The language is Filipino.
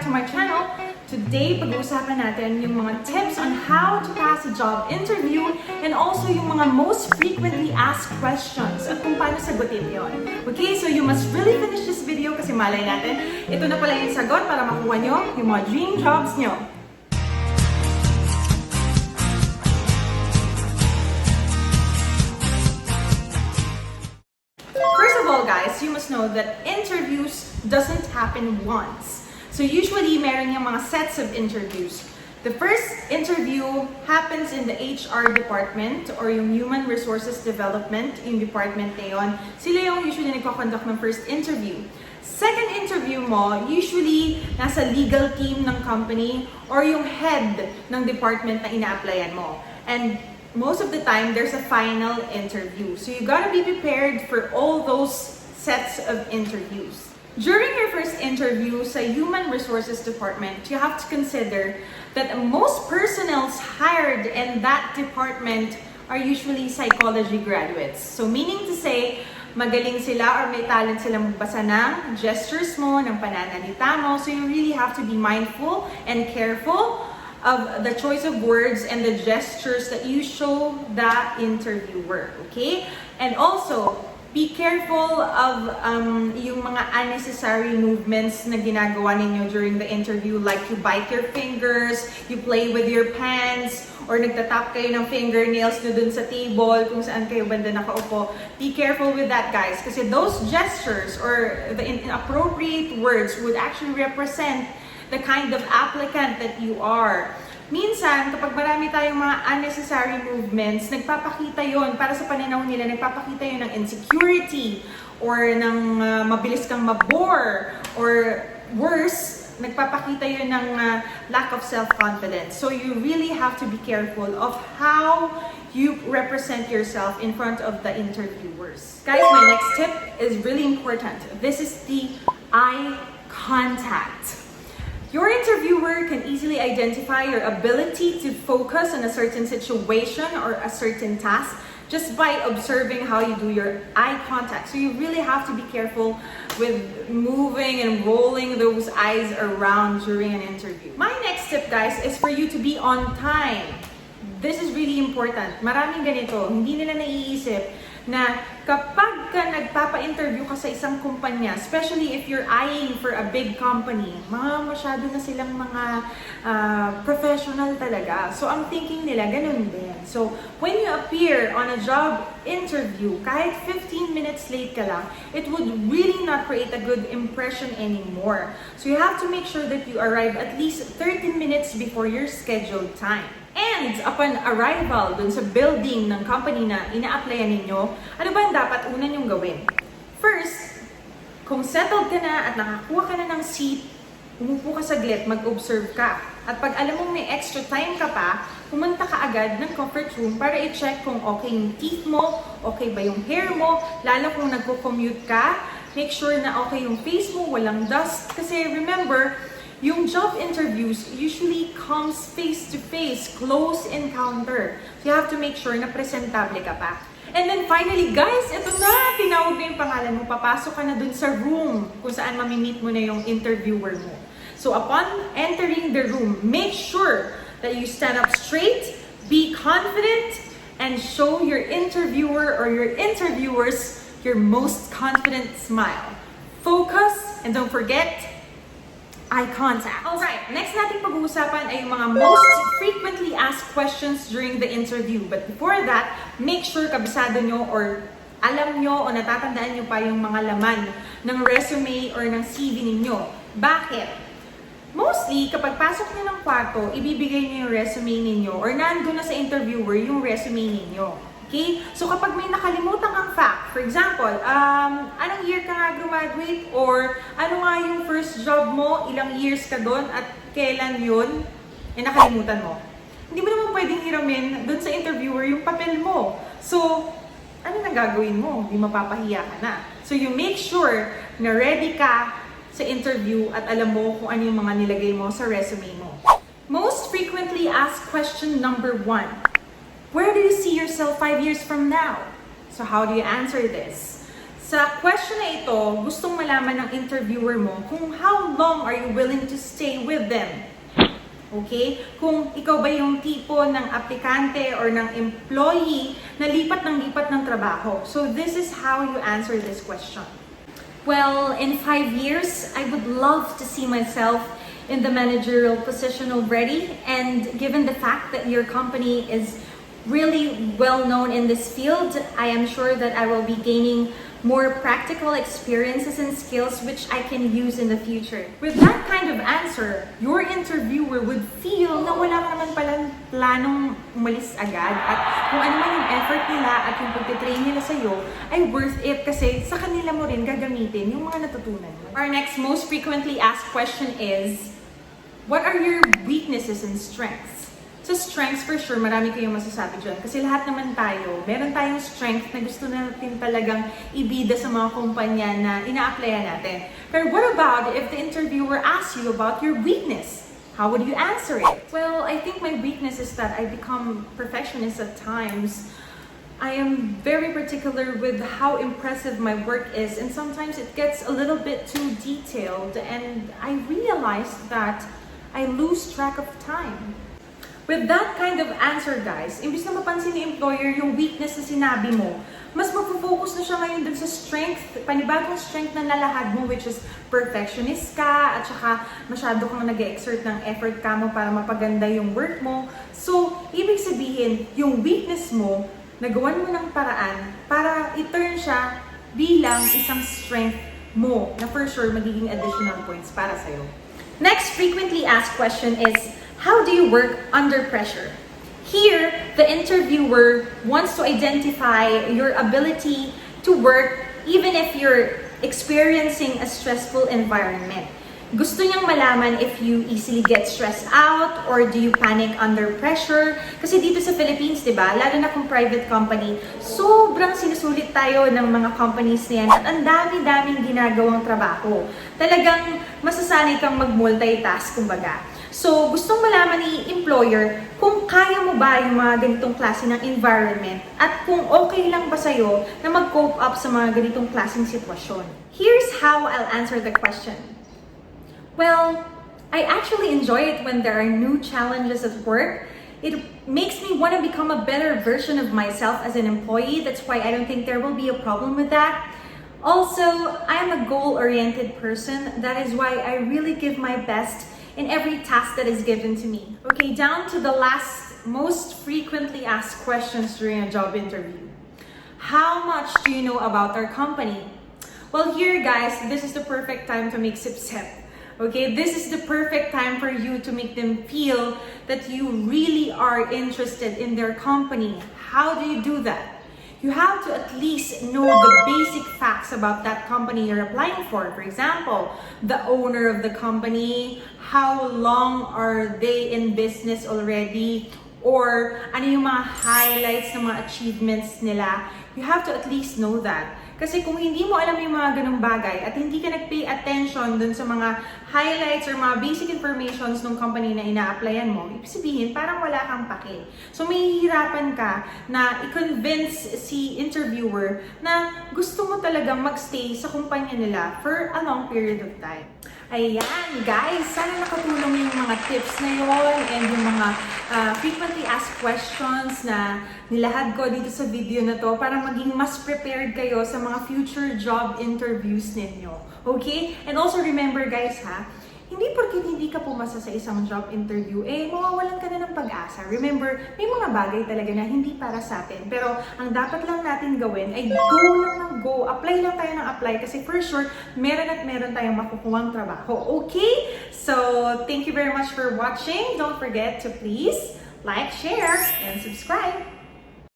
to my channel. Today, pag-uusapan natin yung mga tips on how to pass a job interview and also yung mga most frequently asked questions at kung paano sagutin yon. Okay, so you must really finish this video kasi malay natin, ito na pala yung sagot para makuha nyo yung mga dream jobs nyo. First of all, guys, you must know that interviews doesn't happen once. So usually, meron yung mga sets of interviews. The first interview happens in the HR department or yung Human Resources Development, yung department na yun. Sila yung usually nagko-conduct ng first interview. Second interview mo, usually nasa legal team ng company or yung head ng department na ina-applyan mo. And most of the time, there's a final interview. So you gotta be prepared for all those sets of interviews. During your first interview sa Human Resources Department, you have to consider that most personnels hired in that department are usually psychology graduates. So meaning to say, magaling sila or may talent sila magbasa ng gestures mo, ng pananalita mo. So you really have to be mindful and careful of the choice of words and the gestures that you show the interviewer, okay? And also, be careful of yung mga unnecessary movements na ginagawa ninyo during the interview, like you bite your fingers, you play with your pants, or nagtatap kayo ng fingernails nyo dun sa table kung saan kayo banda nakaupo. Be careful with that, guys, kasi those gestures or the inappropriate words would actually represent the kind of applicant that you are. Minsan, kapag marami tayong mga unnecessary movements, nagpapakita yon para sa pananaw nila, nagpapakita yon ng insecurity or ng mabilis kang mabore or worse, nagpapakita yon ng lack of self-confidence. So you really have to be careful of how you represent yourself in front of the interviewers. Guys, my next tip is really important. This is the eye contact. Your interviewer can easily identify your ability to focus on a certain situation or a certain task just by observing how you do your eye contact. So you really have to be careful with moving and rolling those eyes around during an interview. My next tip, guys, is for you to be on time. This is really important. Maraming ganito, hindi nila naiisip na kapag ka nagpapa-interview ka sa isang kumpanya, especially if you're eyeing for a big company, masyado na silang mga professional talaga. So, ang thinking nila, ganun din. So, when you appear on a job interview, kahit 15 minutes late ka lang, it would really not create a good impression anymore. So, you have to make sure that you arrive at least 30 minutes before your scheduled time. And upon arrival dun sa building ng company na ina-applyan ninyo, ano ba ang dapat una nyong gawin? First, kung settled ka na at nakakuha ka na ng seat, umupo ka saglit, mag-observe ka. At pag alam mong may extra time ka pa, pumunta ka agad ng comfort room para i-check kung okay yung teeth mo, okay ba yung hair mo, lalo kung nagko-commute ka, make sure na okay yung face mo, walang dust. Kasi remember, yung job interviews usually comes face-to-face, close encounter. So you have to make sure na presentable ka pa. And then finally, guys, ito na! Tinawag na yung pangalan mo. Papasok ka na dun sa room kung saan mamimit mo na yung interviewer mo. So upon entering the room, make sure that you stand up straight, be confident, and show your interviewer or your interviewers your most confident smile. Focus, and don't forget, eye contact. Alright, next natin pag-uusapan ay yung mga most frequently asked questions during the interview. But before that, make sure kabisado nyo or alam nyo o natatandaan nyo pa yung mga laman ng resume or ng CV ninyo. Bakit? Mostly, kapag pasok nyo ng kwarto, ibibigay nyo yung resume ninyo or nandun na sa interviewer yung resume ninyo. Okay? So kapag may nakalimutan kang fact, for example, anong year ka nga graduate or ano nga yung first job mo, ilang years ka doon at kailan yun, nakalimutan mo. Hindi mo naman pwedeng hiramin doon sa interviewer yung papel mo. So, ano na gagawin mo? Hindi mapapahiya ka na. So you make sure na ready ka sa interview at alam mo kung ano yung mga nilagay mo sa resume mo. Most frequently asked question number 1. Where do you see yourself 5 years from now? So how do you answer this? Sa question na ito, gustong malaman ng interviewer mo kung how long are you willing to stay with them. Okay? Kung ikaw ba yung tipo ng aplikante or ng employee na lipat ng trabaho. So this is how you answer this question. Well, in 5 years, I would love to see myself in the managerial position already. And given the fact that your company is really well known in this field, I am sure that I will be gaining more practical experiences and skills which I can use in the future. With that kind of answer, your interviewer would feel na wala ka naman palang planong umalis agad at kung ano man yung effort nila at yung pagtitrain nila sa'yo ay worth it kasi sa kanila mo rin gagamitin yung mga natutunan mo. Our next most frequently asked question is, what are your weaknesses and strengths? Sa strengths, for sure, marami kayong masasabi dyan. Kasi lahat naman tayo, meron tayong strength na gusto natin talagang ibida sa mga kumpanya na ina-applyan natin. Pero what about if the interviewer asks you about your weakness? How would you answer it? Well, I think my weakness is that I become perfectionist at times. I am very particular with how impressive my work is, and sometimes it gets a little bit too detailed, and I realized that I lose track of time. With that kind of answer, guys, imbis na mapansin ni employer yung weakness na sinabi mo, mas mag-focus na siya ngayon dun sa strength, panibagong strength na nalahad mo, which is perfectionist ka, at saka masyado kang nag-exert ng effort ka mo para mapaganda yung work mo. So, ibig sabihin, yung weakness mo, nagawan mo ng paraan para i-turn siya bilang isang strength mo na for sure magiging additional points para sa'yo. Next frequently asked question is, how do you work under pressure? Here, the interviewer wants to identify your ability to work even if you're experiencing a stressful environment. Gusto niyang malaman if you easily get stressed out or do you panic under pressure. Kasi dito sa Philippines, di ba, lalo na kung private company, sobrang sinusulit tayo ng mga companies na yan at ang dami-daming ginagawang trabaho. Talagang masasanay kang mag-multitask, kumbaga. So, gustong malaman ni employer kung kaya mo ba yung mga ganitong klase ng environment at kung okay lang ba sa'yo na mag-cope up sa mga ganitong klaseng sitwasyon. Here's how I'll answer the question. Well, I actually enjoy it when there are new challenges at work. It makes me want to become a better version of myself as an employee. That's why I don't think there will be a problem with that. Also, I am a goal-oriented person. That is why I really give my best in every task that is given to me. Okay, down to the last most frequently asked questions during a job interview. How much do you know about our company? Well, here guys, this is the perfect time to make sip-sip. Okay, this is the perfect time for you to make them feel that you really are interested in their company. How do you do that? You have to at least know the basic facts about that company you're applying for. For example, the owner of the company, how long are they in business already, or ano yung mga highlights ng mga achievements nila. You have to at least know that. Kasi kung hindi mo alam yung mga ganung bagay at hindi ka nag-pay attention dun sa mga highlights or mga basic informations ng company na ina-applyan mo, ibig sabihin, parang wala kang pake. So, may hihirapan ka na i-convince si interviewer na gusto mo talagang magstay sa kumpanya nila for a long period of time. Ayan, guys, sana nakatulong yung mga tips na yon and yung mga frequently asked questions na nilahad ko dito sa video na to para maging mas prepared kayo sa mga future job interviews ninyo. Okay? And also remember, guys, hindi porket hindi ka pumasa sa isang job interview, mawawalan ka na ng pag-asa. Remember, may mga bagay talaga na hindi para sa atin. Pero ang dapat lang natin gawin ay go lang ng go. Apply lang tayo ng apply kasi for sure, meron at meron tayong makukuhang trabaho. Okay? So, thank you very much for watching. Don't forget to please like, share, and subscribe.